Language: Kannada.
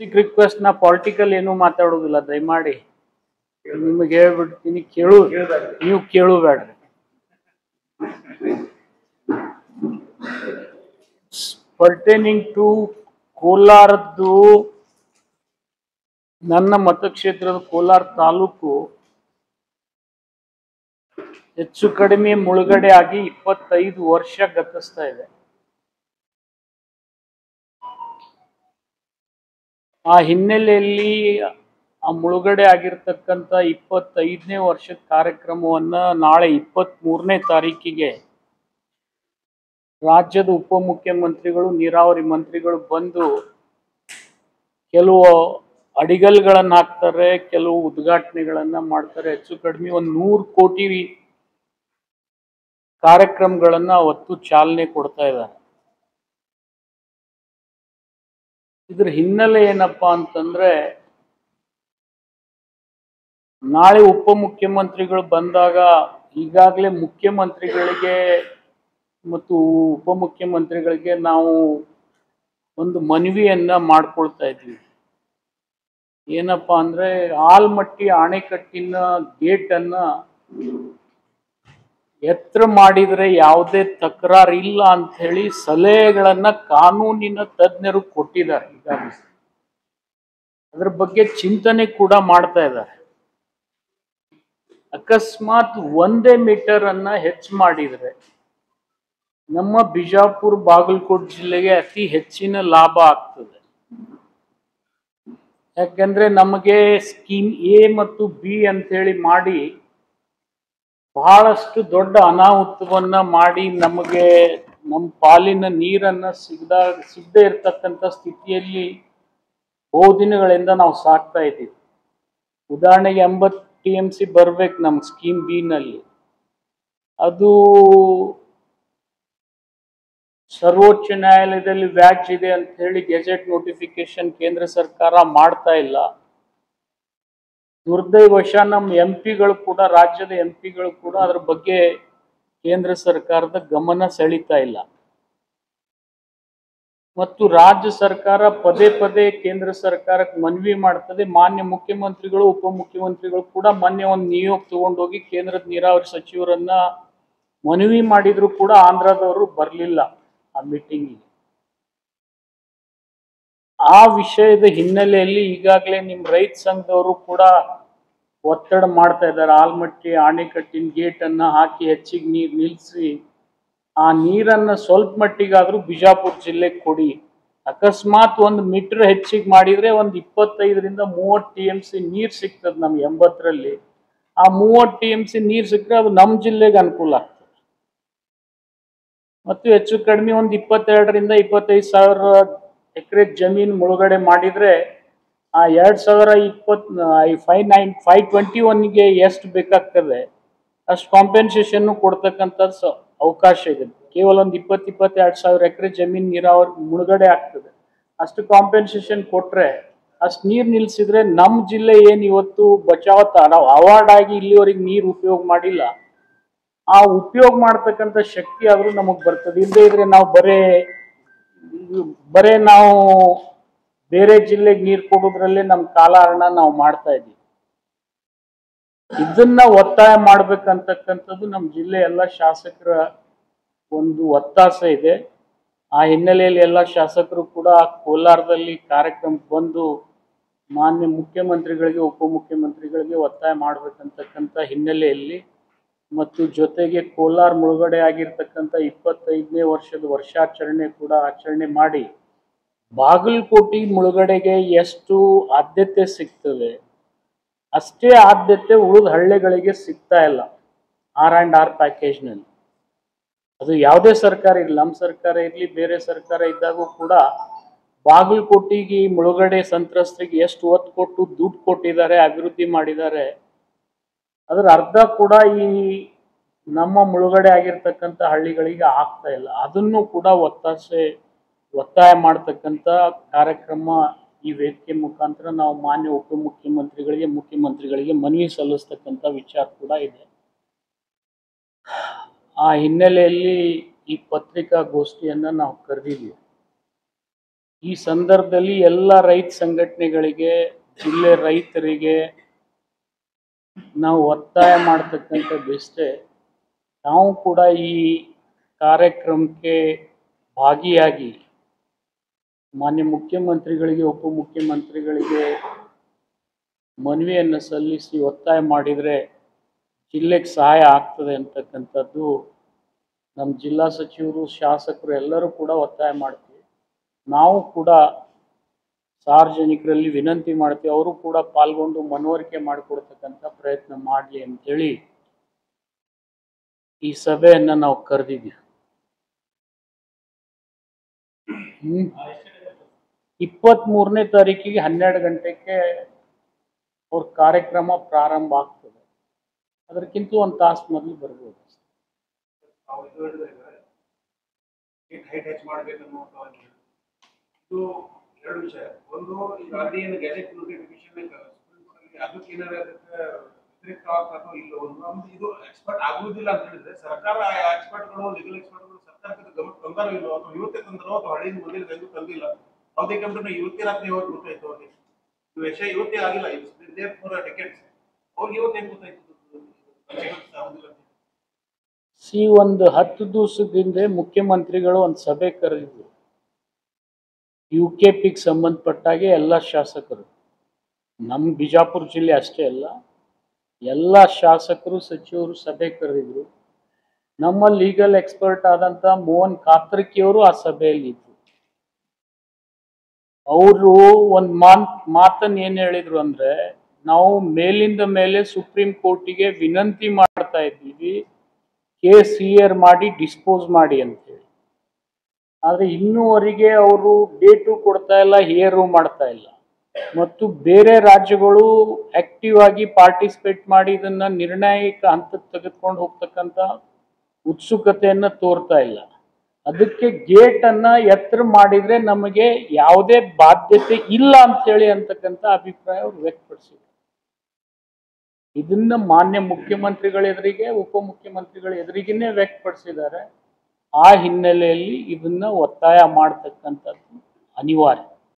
ಬೇಸಿಕ್ ರಿಕ್ವೆಸ್ಟ್ ನಾ ಪೊಲಿಟಿಕಲ್ ಏನು ಮಾತಾಡೋದಿಲ್ಲ ದಯಮಾಡಿ ನಿಮಗೆ ಹೇಳ್ಬಿಡ್ತೀನಿ ಕೇಳು ನೀವು ಕೇಳಬೇಡ್ರಿ ಪರ್ಟೇನಿಂಗ್ ಟು ಕೋಲಾರದ್ದು ನನ್ನ ಮತಕ್ಷೇತ್ರದ ಕೋಲಾರ ತಾಲೂಕು ಹೆಚ್ಚು ಕಡಿಮೆ ಮುಳುಗಡೆ ಆಗಿ 25 ವರ್ಷ ಗತಿಸ್ತಾ ಇದೆ. ಆ ಹಿನ್ನೆಲೆಯಲ್ಲಿ ಆ ಮುಳುಗಡೆ ಆಗಿರ್ತಕ್ಕಂಥ 25ನೇ ವರ್ಷದ ಕಾರ್ಯಕ್ರಮವನ್ನ ನಾಳೆ 23ನೇ ತಾರೀಕಿಗೆ ರಾಜ್ಯದ ಉಪಮುಖ್ಯಮಂತ್ರಿಗಳು ನೀರಾವರಿ ಮಂತ್ರಿಗಳು ಬಂದು ಕೆಲವು ಅಡಿಗಲ್ಗಳನ್ನ ಹಾಕ್ತಾರೆ, ಕೆಲವು ಉದ್ಘಾಟನೆಗಳನ್ನ ಮಾಡ್ತಾರೆ. ಹೆಚ್ಚು ಕಡಿಮೆ ಒಂದು 100 ಕೋಟಿ ಕಾರ್ಯಕ್ರಮಗಳನ್ನ ಅವತ್ತು ಚಾಲನೆ ಕೊಡ್ತಾ ಇದ್ದಾರೆ. ಇದ್ರ ಹಿನ್ನೆಲೆ ಏನಪ್ಪಾ ಅಂತಂದ್ರೆ ನಾಳೆ ಉಪಮುಖ್ಯಮಂತ್ರಿಗಳು ಬಂದಾಗ ಈಗಾಗಲೇ ಮುಖ್ಯಮಂತ್ರಿಗಳಿಗೆ ಮತ್ತು ಉಪಮುಖ್ಯಮಂತ್ರಿಗಳಿಗೆ ನಾವು ಒಂದು ಮನವಿಯನ್ನ ಮಾಡ್ಕೊಳ್ತಾ ಇದ್ವಿ. ಏನಪ್ಪಾ ಅಂದ್ರೆ ಆಲ್ಮಟ್ಟಿ ಅಣೆಕಟ್ಟಿನ ಗೇಟ್ ಅನ್ನ ಎತ್ತರ ಮಾಡಿದ್ರೆ ಯಾವುದೇ ತಕರಾರು ಇಲ್ಲ ಅಂತ ಹೇಳಿ ಸಲಹೆಗಳನ್ನ ಕಾನೂನಿನ ತಜ್ಞರು ಕೊಟ್ಟಿದ್ದಾರೆ. ಈಗಾಗಲೇ ಅದ್ರ ಬಗ್ಗೆ ಚಿಂತನೆ ಕೂಡ ಮಾಡ್ತಾ ಇದ್ದಾರೆ. ಅಕಸ್ಮಾತ್ 1 ಮೀಟರ್ ಅನ್ನ ಹೆಚ್ಚು ಮಾಡಿದ್ರೆ ನಮ್ಮ ಬಿಜಾಪುರ ಬಾಗಲಕೋಟೆ ಜಿಲ್ಲೆಗೆ ಅತಿ ಹೆಚ್ಚಿನ ಲಾಭ ಆಗ್ತದೆ. ಯಾಕಂದ್ರೆ ನಮಗೆ ಸ್ಕೀಮ್ ಎ ಮತ್ತು ಬಿ ಅಂತ ಹೇಳಿ ಮಾಡಿ ಬಹಳಷ್ಟು ದೊಡ್ಡ ಅನಾಹುತವನ್ನ ಮಾಡಿ ನಮಗೆ ನಮ್ಮ ಪಾಲಿನ ನೀರನ್ನ ಸಿಗದೇ ಇರತಕ್ಕಂಥ ಸ್ಥಿತಿಯಲ್ಲಿ ಬಹುದಿನಗಳಿಂದ ನಾವು ಸಾಕ್ತಾ ಇದ್ದೀವಿ. ಉದಾಹರಣೆಗೆ 80 TMC ಬರ್ಬೇಕು ನಮ್ಮ ಸ್ಕೀಮ್ ಬಿ ನಲ್ಲಿ. ಅದು ಸರ್ವೋಚ್ಚ ನ್ಯಾಯಾಲಯದಲ್ಲಿ ವ್ಯಾಜ್ ಇದೆ ಅಂತ ಹೇಳಿ ಗೆಜೆಟ್ ನೋಟಿಫಿಕೇಶನ್ ಕೇಂದ್ರ ಸರ್ಕಾರ ಮಾಡ್ತಾ ಇಲ್ಲ. ದುರ್ದೈವಶ ನಮ್ಮ ಎಂಪಿಗಳು ಕೂಡ, ರಾಜ್ಯದ ಎಂಪಿಗಳು ಕೂಡ ಅದ್ರ ಬಗ್ಗೆ ಕೇಂದ್ರ ಸರ್ಕಾರದ ಗಮನ ಸೆಳೀತಾ ಇಲ್ಲ. ಮತ್ತು ರಾಜ್ಯ ಸರ್ಕಾರ ಪದೇ ಪದೇ ಕೇಂದ್ರ ಸರ್ಕಾರಕ್ಕೆ ಮನವಿ ಮಾಡ್ತದೆ. ಮಾನ್ಯ ಮುಖ್ಯಮಂತ್ರಿಗಳು ಉಪಮುಖ್ಯಮಂತ್ರಿಗಳು ಕೂಡ ಮೊನ್ನೆ ಒಂದು ನಿಯೋಗ ತಗೊಂಡೋಗಿ ಕೇಂದ್ರದ ನೀರಾವರಿ ಸಚಿವರನ್ನ ಮನವಿ ಮಾಡಿದ್ರು ಕೂಡ ಆಂಧ್ರದವರು ಬರಲಿಲ್ಲ ಆ ಮೀಟಿಂಗಿಗೆ. ಆ ವಿಷಯದ ಹಿನ್ನೆಲೆಯಲ್ಲಿ ಈಗಾಗಲೇ ನಿಮ್ಮ ರೈತ ಸಂಘದವರು ಕೂಡ ಒತ್ತಡ ಮಾಡ್ತಾ ಇದ್ದಾರೆ. ಆಲ್ಮಟ್ಟಿ ಅಣೆಕಟ್ಟಿನ ಗೇಟ್ ಅನ್ನ ಹಾಕಿ ಹೆಚ್ಚಿಗೆ ನೀರು ನಿಲ್ಲಿಸಿ ಆ ನೀರನ್ನ ಸ್ವಲ್ಪ ಮಟ್ಟಿಗಾದ್ರೂ ಬಿಜಾಪುರ ಜಿಲ್ಲೆಗೆ ಕೊಡಿ. ಅಕಸ್ಮಾತ್ 1 ಮೀಟರ್ ಹೆಚ್ಚಿಗೆ ಮಾಡಿದ್ರೆ ಒಂದು 25ರಿಂದ 30 TMC ನೀರು ಸಿಗ್ತದೆ ನಮ್ಗೆ 80ರಲ್ಲಿ. ಆ 30 TMC ನೀರು ಸಿಕ್ಕರೆ ಅದು ನಮ್ಮ ಜಿಲ್ಲೆಗೆ ಅನುಕೂಲ ಆಗ್ತದೆ. ಮತ್ತು ಹೆಚ್ಚು ಕಡಿಮೆ ಒಂದು 22ರಿಂದ 25 ಸಾವಿರ ಎಕರೆ ಜಮೀನು ಮುಳುಗಡೆ ಮಾಡಿದ್ರೆ ಆ 521ಗೆ ಎಷ್ಟು ಬೇಕಾಗ್ತದೆ ಅಷ್ಟು ಕಾಂಪೆನ್ಸೇಷನ್ ಕೊಡ್ತಕ್ಕಂಥದ್ದು ಅವಕಾಶ ಇದೆ. ಕೇವಲ ಒಂದು 22 ಸಾವಿರ ಎಕರೆ ಜಮೀನು ನೀರಾವರಿ ಮುಳುಗಡೆ ಆಗ್ತದೆ. ಅಷ್ಟು ಕಾಂಪೆನ್ಸೇಷನ್ ಕೊಟ್ರೆ, ಅಷ್ಟು ನೀರು ನಿಲ್ಸಿದ್ರೆ ನಮ್ಮ ಜಿಲ್ಲೆ ಏನು ಇವತ್ತು ನಾವು ಅವಾರ್ಡ್ ಆಗಿ ಇಲ್ಲಿವರೆಗೆ ನೀರು ಉಪಯೋಗ ಮಾಡಿಲ್ಲ, ಆ ಉಪಯೋಗ ಮಾಡ್ತಕ್ಕಂಥ ಶಕ್ತಿ ಆದ್ರೂ ನಮಗ್ ಬರ್ತದೆ. ಇಲ್ಲದೆ ಇದ್ರೆ ನಾವು ಬರೇ ನಾವು ಬೇರೆ ಜಿಲ್ಲೆಗೆ ನೀರು ಕೊಡೋದ್ರಲ್ಲೇ ನಮ್ಮ ಕಾಲಹರಣ ನಾವು ಮಾಡ್ತಾ ಇದ್ದೀವಿ. ಇದನ್ನ ಒತ್ತಾಯ ಮಾಡ್ಬೇಕಂತಕ್ಕಂಥದ್ದು ನಮ್ಮ ಜಿಲ್ಲೆ ಎಲ್ಲ ಶಾಸಕರ ಒಂದು ಒತ್ತಾಸೆ ಇದೆ. ಆ ಹಿನ್ನೆಲೆಯಲ್ಲಿ ಎಲ್ಲ ಶಾಸಕರು ಕೂಡ ಕೋಲಾರದಲ್ಲಿ ಕಾರ್ಯಕ್ರಮಕ್ಕೆ ಬಂದು ಮಾನ್ಯ ಮುಖ್ಯಮಂತ್ರಿಗಳಿಗೆ ಉಪಮುಖ್ಯಮಂತ್ರಿಗಳಿಗೆ ಒತ್ತಾಯ ಮಾಡ್ಬೇಕಂತಕ್ಕಂಥ ಹಿನ್ನೆಲೆಯಲ್ಲಿ ಮತ್ತು ಜೊತೆಗೆ ಕೋಲಾರ ಮುಳುಗಡೆ ಆಗಿರ್ತಕ್ಕಂಥ 25ನೇ ವರ್ಷದ ವರ್ಷಾಚರಣೆ ಕೂಡ ಆಚರಣೆ ಮಾಡಿ ಬಾಗಲಕೋಟೆ ಮುಳುಗಡೆಗೆ ಎಷ್ಟು ಆದ್ಯತೆ ಸಿಗ್ತದೆ ಅಷ್ಟೇ ಆದ್ಯತೆ ಉಳಿದ ಹಳ್ಳಿಗಳಿಗೆ ಸಿಗ್ತಾ ಇಲ್ಲ. R&R ಪ್ಯಾಕೇಜ್ನಲ್ಲಿ ಅದು ಯಾವುದೇ ಸರ್ಕಾರ ಇರಲಿ, ನಮ್ಮ ಸರ್ಕಾರ ಇರಲಿ, ಬೇರೆ ಸರ್ಕಾರ ಇದ್ದಾಗೂ ಕೂಡ ಬಾಗಲಕೋಟೆಗೆ ಮುಳುಗಡೆ ಸಂತ್ರಸ್ತರಿಗೆ ಎಷ್ಟು ಒತ್ತು ಕೊಟ್ಟು ದುಡ್ಡು ಕೊಟ್ಟಿದ್ದಾರೆ, ಅಭಿವೃದ್ಧಿ ಮಾಡಿದ್ದಾರೆ, ಅದರ ಅರ್ಧ ಕೂಡ ಈ ನಮ್ಮ ಮುಳುಗಡೆ ಆಗಿರ್ತಕ್ಕಂಥ ಹಳ್ಳಿಗಳಿಗೆ ಆಗ್ತಾ ಇಲ್ಲ. ಅದನ್ನು ಕೂಡ ಒತ್ತಾಯ ಮಾಡ್ತಕ್ಕಂಥ ಕಾರ್ಯಕ್ರಮ ಈ ವೇದಿಕೆ ಮುಖಾಂತರ ನಾವು ಮಾನ್ಯ ಉಪಮುಖ್ಯಮಂತ್ರಿಗಳಿಗೆ ಮುಖ್ಯಮಂತ್ರಿಗಳಿಗೆ ಮನವಿ ಸಲ್ಲಿಸ್ತಕ್ಕಂಥ ವಿಚಾರ ಕೂಡ ಇದೆ. ಆ ಹಿನ್ನೆಲೆಯಲ್ಲಿ ಈ ಪತ್ರಿಕಾಗೋಷ್ಠಿಯನ್ನ ನಾವು ಕರೆದಿದ್ದೀವಿ. ಈ ಸಂದರ್ಭದಲ್ಲಿ ಎಲ್ಲ ರೈತ ಸಂಘಟನೆಗಳಿಗೆ, ಜಿಲ್ಲೆ ರೈತರಿಗೆ ನಾವು ಒತ್ತಾಯ ಮಾಡ್ತಕ್ಕಂಥದ್ದಿಷ್ಟೇ, ನಾವು ಕೂಡ ಈ ಕಾರ್ಯಕ್ರಮಕ್ಕೆ ಭಾಗಿಯಾಗಿ ಮಾನ್ಯ ಮುಖ್ಯಮಂತ್ರಿಗಳಿಗೆ, ಉಪಮುಖ್ಯಮಂತ್ರಿಗಳಿಗೆ ಮನವಿಯನ್ನು ಸಲ್ಲಿಸಿ ಒತ್ತಾಯ ಮಾಡಿದರೆ ಜಿಲ್ಲೆಗೆ ಸಹಾಯ ಆಗ್ತದೆ ಅಂತಕ್ಕಂಥದ್ದು ನಮ್ಮ ಜಿಲ್ಲಾ ಸಚಿವರು, ಶಾಸಕರು ಎಲ್ಲರೂ ಕೂಡ ಒತ್ತಾಯ ಮಾಡ್ತೀವಿ. ನಾವು ಕೂಡ ಸಾರ್ವಜನಿಕರಲ್ಲಿ ವಿನಂತಿ ಮಾಡ್ತೀವಿ, ಅವರು ಕೂಡ ಪಾಲ್ಗೊಂಡು ಮನವರಿಕೆ ಮಾಡಿಕೊಡ್ತಕ್ಕಂಥ ಪ್ರಯತ್ನ ಮಾಡಲಿ ಅಂತೇಳಿ ಈ ಸಭೆಯನ್ನು ನಾವು ಕರೆದಿದ್ದೀವಿ. 23ನೇ ತಾರೀಕಿಗೆ 12 ಗಂಟೆಗೆ ಅವ್ರ ಕಾರ್ಯಕ್ರಮ ಪ್ರಾರಂಭ ಆಗ್ತದೆ. ಅದಕ್ಕಿಂತ ಒಂದು ತಾಸು ಮೊದಲು ಬರ್ಬೋದು. ಇದು ಎರಡು ವಿಷಯ. ಒಂದು, ಈಗ ಅದೇನು ಗೆಜೆಟ್ ನೋಟಿಫಿಕೇಶನ್ ಅದಕ್ಕೆ ಏನಾರ ವ್ಯತಿರಿಕ್ತ ಆಗ್ತದೋ ಇಲ್ಲೋ ಒಂದು ಇದು ಎಕ್ಸ್ಪರ್ಟ್ ಆಗುವುದಿಲ್ಲ ಅಂತ ಹೇಳಿದ್ರೆ ಸರ್ಕಾರ ಎಕ್ಸ್ಪರ್ಟ್ಗಳು, ಲೀಗಲ್ ಎಕ್ಸ್ಪರ್ಟ್ಗಳು ಸರ್ಕಾರಕ್ಕೆ ಗಮನ ತಂದಾರೋ ಇಲ್ಲೋ, ಅಥವಾ ಇವತ್ತೇ ತಂದರೋ ಅಥವಾ ಹಳ್ಳಿ ಮೊದಲು ಹೆಂಗೂ ತಂದಿಲ್ಲ, ಯಾವುದೇ ಕಂಪ್ನಿ ಇವತ್ತೇ ರಾತ್ರಿ ಯಾವಾಗ ಗೊತ್ತಾಯ್ತು ಅವ್ರಿಗೆ? ಇದು ವಿಷಯ ಇವತ್ತೇ ಆಗಿಲ್ಲ, ಇದು ಫಾರ್ ಡೆಕೆಡ್ಸ್. ಅವ್ರಿಗೆ ಇವತ್ತೇ ಗೊತ್ತಾಯ್ತು ಒಂದು 10 ದಿವಸದಿಂದ ಮುಖ್ಯಮಂತ್ರಿಗಳು ಒಂದು ಸಭೆ ಕರೆದಿದ್ರು. UKPಗೆ ಸಂಬಂಧಪಟ್ಟಾಗೆ ಎಲ್ಲ ಶಾಸಕರು, ನಮ್ಮ ಬಿಜಾಪುರ ಜಿಲ್ಲೆ ಅಷ್ಟೇ ಅಲ್ಲ, ಎಲ್ಲ ಶಾಸಕರು, ಸಚಿವರು ಸಭೆ ಕರೆದಿದ್ರು. ನಮ್ಮ ಲೀಗಲ್ ಎಕ್ಸ್ಪರ್ಟ್ ಆದಂಥ ಮೋಹನ್ ಕಾತ್ರಕಿಯವರು ಆ ಸಭೆಯಲ್ಲಿ ಇದ್ರು. ಅವರು ಒಂದು ಮಾತನ್ನು ಏನು ಹೇಳಿದ್ರು ಅಂದರೆ, ನಾವು ಮೇಲಿಂದ ಮೇಲೆ ಸುಪ್ರೀಂ ಕೋರ್ಟಿಗೆ ವಿನಂತಿ ಮಾಡ್ತಾ ಇದ್ದೀವಿ, ಕೇಸ್ ಹಿಯರ್ ಮಾಡಿ ಡಿಸ್ಪೋಸ್ ಮಾಡಿ ಅಂತೇಳಿ. ಆದರೆ ಇನ್ನೂವರೆಗೆ ಅವರು ಡೇಟು ಕೊಡ್ತಾ ಇಲ್ಲ, ಹಿಯರು ಮಾಡ್ತಾ ಇಲ್ಲ. ಮತ್ತು ಬೇರೆ ರಾಜ್ಯಗಳು ಆಕ್ಟಿವ್ ಆಗಿ ಪಾರ್ಟಿಸಿಪೇಟ್ ಮಾಡಿ ಇದನ್ನ ನಿರ್ಣಾಯಕ ಹಂತಕ್ಕೆ ತೆಗೆದುಕೊಂಡು ಹೋಗ್ತಕ್ಕಂಥ ಉತ್ಸುಕತೆಯನ್ನು ತೋರ್ತಾ ಇಲ್ಲ. ಅದಕ್ಕೆ ಗೇಟನ್ನು ಎತ್ತರ ಮಾಡಿದರೆ ನಮಗೆ ಯಾವುದೇ ಬಾಧ್ಯತೆ ಇಲ್ಲ ಅಂತೇಳಿ ಅಂತಕ್ಕಂಥ ಅಭಿಪ್ರಾಯ ಅವರು ವ್ಯಕ್ತಪಡಿಸಿದ್ದಾರೆ. ಇದನ್ನ ಮಾನ್ಯ ಮುಖ್ಯಮಂತ್ರಿಗಳ ಎದುರಿಗೆ, ಉಪಮುಖ್ಯಮಂತ್ರಿಗಳ ಎದುರಿಗೇನೆ ವ್ಯಕ್ತಪಡಿಸಿದ್ದಾರೆ. ಆ ಹಿನ್ನೆಲೆಯಲ್ಲಿ ಇದನ್ನ ಒತ್ತಾಯ ಮಾಡ್ತಕ್ಕಂಥದ್ದು ಅನಿವಾರ್ಯ.